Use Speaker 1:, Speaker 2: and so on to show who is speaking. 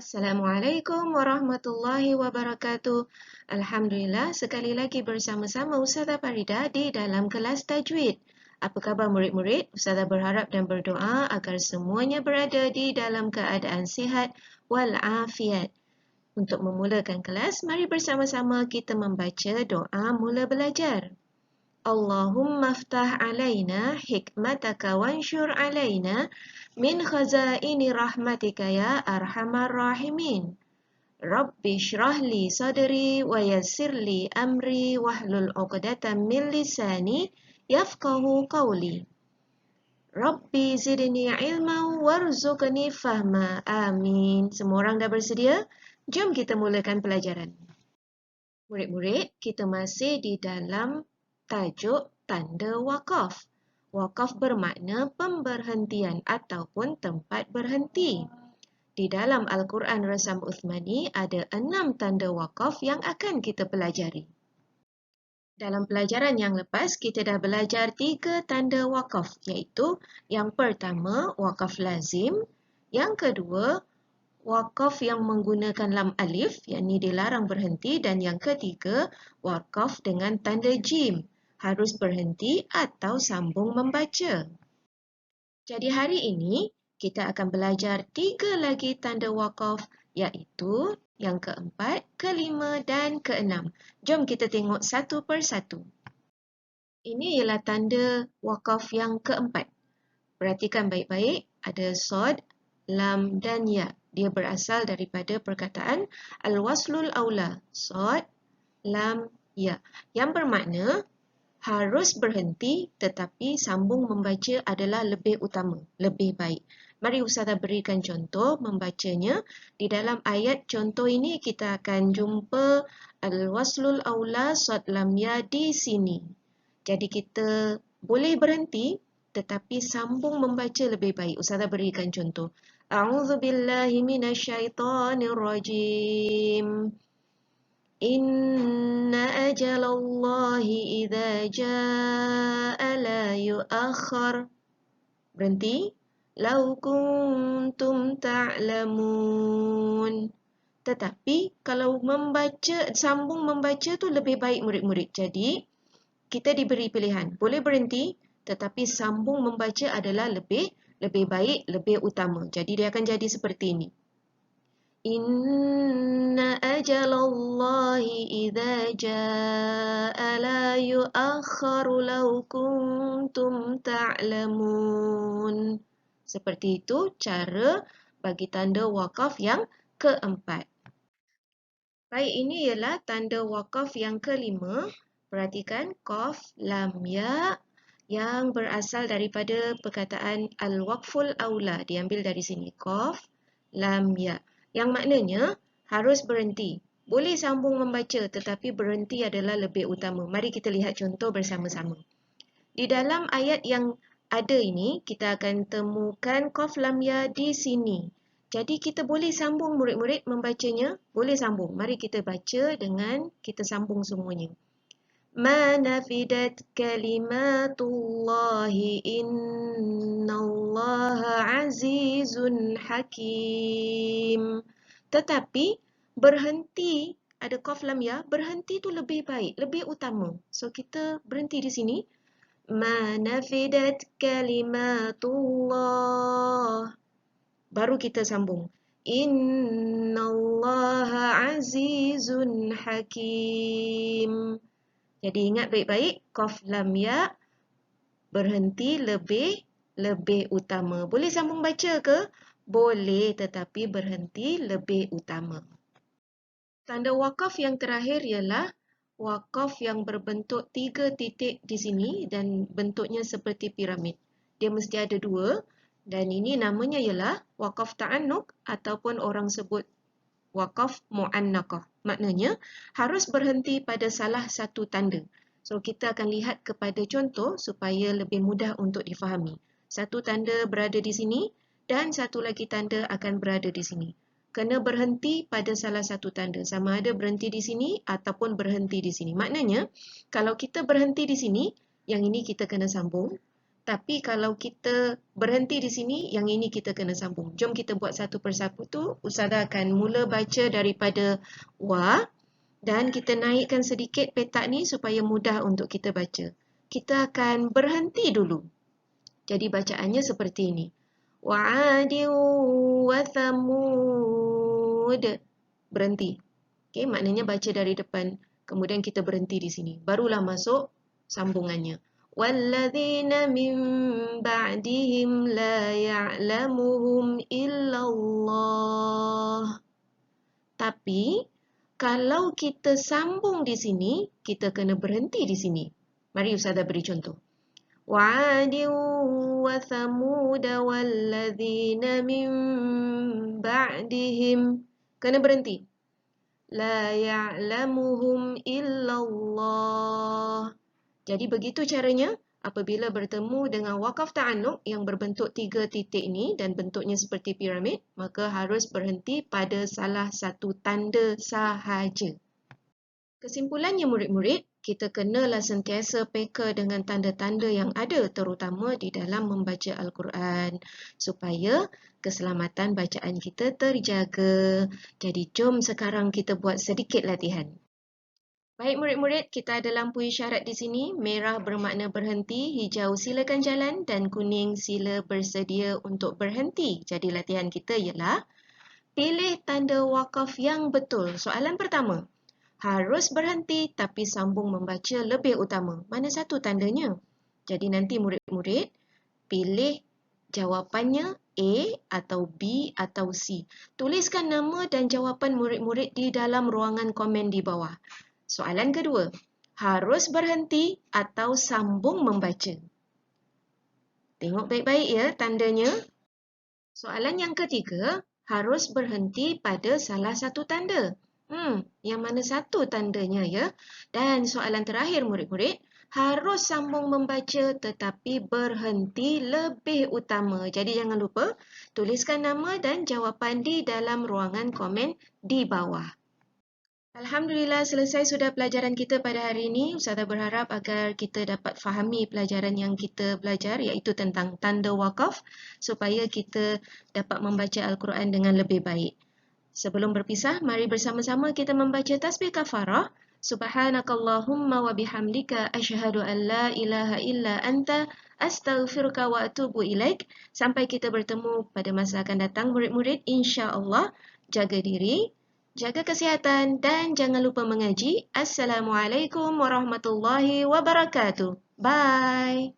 Speaker 1: Assalamualaikum warahmatullahi wabarakatuh. Alhamdulillah, sekali lagi bersama-sama Ustazah Farida di dalam kelas tajwid. Apa khabar murid-murid? Ustazah berharap dan berdoa agar semuanya berada di dalam keadaan sihat walafiat. Untuk memulakan kelas, mari bersama-sama kita membaca doa mula belajar. Allahumma ftah alaina hikmataka wanshur alaina min khazaini rahmatika ya arhamar rahimin. Rabbi shrah li sadri wa yassir li amri wahlul 'uqdatam min lisani yafqahu qawli. Rabbi zidni ilman warzuqni fahma. Amin. Semua orang dah bersedia? Jom kita mulakan pelajaran. Murid-murid, kita masih di dalam tajuk tanda wakaf. Wakaf bermakna pemberhentian ataupun tempat berhenti. Di dalam Al-Quran Rasam Uthmani ada 6 tanda wakaf yang akan kita pelajari. Dalam pelajaran yang lepas, kita dah belajar 3 tanda wakaf, iaitu yang pertama, wakaf lazim, yang kedua, wakaf yang menggunakan lam alif, yakni dilarang berhenti, dan yang ketiga, wakaf dengan tanda jim, harus berhenti atau sambung membaca. Jadi hari ini, kita akan belajar 3 lagi tanda wakaf, iaitu yang keempat, kelima dan keenam. Jom kita tengok satu persatu. Ini ialah tanda wakaf yang keempat. Perhatikan baik-baik, ada sod, lam dan ya. Dia berasal daripada perkataan al-waslul aula. Sod, lam, ya. Yang bermakna harus berhenti tetapi sambung membaca adalah lebih utama, lebih baik. Mari Ustazah berikan contoh membacanya. Di dalam ayat contoh ini kita akan jumpa al-waslul aula sod lam ya di sini. Jadi kita boleh berhenti tetapi sambung membaca lebih baik. Ustazah berikan contoh. A'udzubillahi minasyaitonirrajim. Inna ajalallahi idza jaa la yu'akhkhar. Berhenti. Lau kuntum ta'lamun. Tetapi kalau sambung membaca tu lebih baik murid-murid. Jadi kita diberi pilihan. Boleh berhenti tetapi sambung membaca adalah lebih baik, lebih utama. Jadi dia akan jadi seperti ini. Inna ajalallahi idza jaa la yu'akhkharu law kuntum ta'lamun. Seperti itu cara bagi tanda wakaf yang keempat. Baik, ini ialah tanda wakaf yang kelima. Perhatikan qaf, lam, ya yang berasal daripada perkataan al-waqful aula. Diambil dari sini. Qaf, lam, ya. Yang maknanya harus berhenti. Boleh sambung membaca tetapi berhenti adalah lebih utama. Mari kita lihat contoh bersama-sama. Di dalam ayat yang ada ini, kita akan temukan qaf, lam, ya di sini. Jadi kita boleh sambung murid-murid membacanya. Boleh sambung. Mari kita baca dengan kita sambung semuanya. Ma nafidat kalimatullahi innallaha azizun hakim. Tetapi berhenti, ada qaf lam ya, berhenti tu lebih baik, lebih utama. So kita berhenti di sini. Ma nafidat kalimatullah. Baru kita sambung. Innallaha azizun hakim. Jadi ingat baik-baik, qaf lam ya berhenti lebih utama. Boleh sambung baca ke? Boleh, tetapi berhenti lebih utama. Tanda wakaf yang terakhir ialah wakaf yang berbentuk 3 titik di sini dan bentuknya seperti piramid. Dia mesti ada 2 dan ini namanya ialah wakaf ta'annuk ataupun orang sebut wakaf mu'annaqah. Maknanya harus berhenti pada salah satu tanda. So kita akan lihat kepada contoh supaya lebih mudah untuk difahami. Satu tanda berada di sini dan satu lagi tanda akan berada di sini. Kena berhenti pada salah satu tanda. Sama ada berhenti di sini ataupun berhenti di sini. Maknanya kalau kita berhenti di sini, yang ini kita kena sambung. Tapi kalau kita berhenti di sini, yang ini kita kena sambung. Jom kita buat satu persatu tu. Ustazah akan mula baca daripada wa dan kita naikkan sedikit petak ni supaya mudah untuk kita baca. Kita akan berhenti dulu. Jadi bacaannya seperti ini. Wa'adi wa thamud. Berhenti. Okay, maknanya baca dari depan. Kemudian kita berhenti di sini. Barulah masuk sambungannya. Walladzina min ba'dihim la ya'lamuhum illallah. Tapi kalau kita sambung di sini, kita kena berhenti di sini. Mari Ustazah beri contoh. وعاد وثمود والذين من بعدهم. Kena berhenti. La ya'lamuhum illallah. Jadi begitu caranya apabila bertemu dengan wakaf ta'annuq yang berbentuk 3 titik ni dan bentuknya seperti piramid, maka harus berhenti pada salah satu tanda sahaja. Kesimpulannya murid-murid, kita kenalah sentiasa peka dengan tanda-tanda yang ada terutama di dalam membaca Al-Quran supaya keselamatan bacaan kita terjaga. Jadi jom sekarang kita buat sedikit latihan. Baik murid-murid, kita ada lampu isyarat di sini. Merah bermakna berhenti, hijau silakan jalan dan kuning sila bersedia untuk berhenti. Jadi latihan kita ialah pilih tanda wakaf yang betul. Soalan pertama, harus berhenti tapi sambung membaca lebih utama. Mana satu tandanya? Jadi nanti murid-murid pilih jawapannya A atau B atau C. Tuliskan nama dan jawapan murid-murid di dalam ruangan komen di bawah. Soalan kedua, harus berhenti atau sambung membaca. Tengok baik-baik ya tandanya. Soalan yang ketiga, harus berhenti pada salah satu tanda. Yang mana satu tandanya ya? Dan soalan terakhir murid-murid, harus sambung membaca tetapi berhenti lebih utama. Jadi jangan lupa tuliskan nama dan jawapan di dalam ruangan komen di bawah. Alhamdulillah selesai sudah pelajaran kita pada hari ini. Ustazah berharap agar kita dapat fahami pelajaran yang kita belajar iaitu tentang tanda wakaf supaya kita dapat membaca Al-Quran dengan lebih baik. Sebelum berpisah, mari bersama-sama kita membaca tasbih kafarah. Subhanakallahumma wa bihamdika asyhadu an la ilaha illa anta astaghfiruka wa atubu ilaik. Sampai kita bertemu pada masa akan datang murid-murid, insya-Allah. Jaga diri, jaga kesihatan dan jangan lupa mengaji. Assalamualaikum warahmatullahi wabarakatuh. Bye.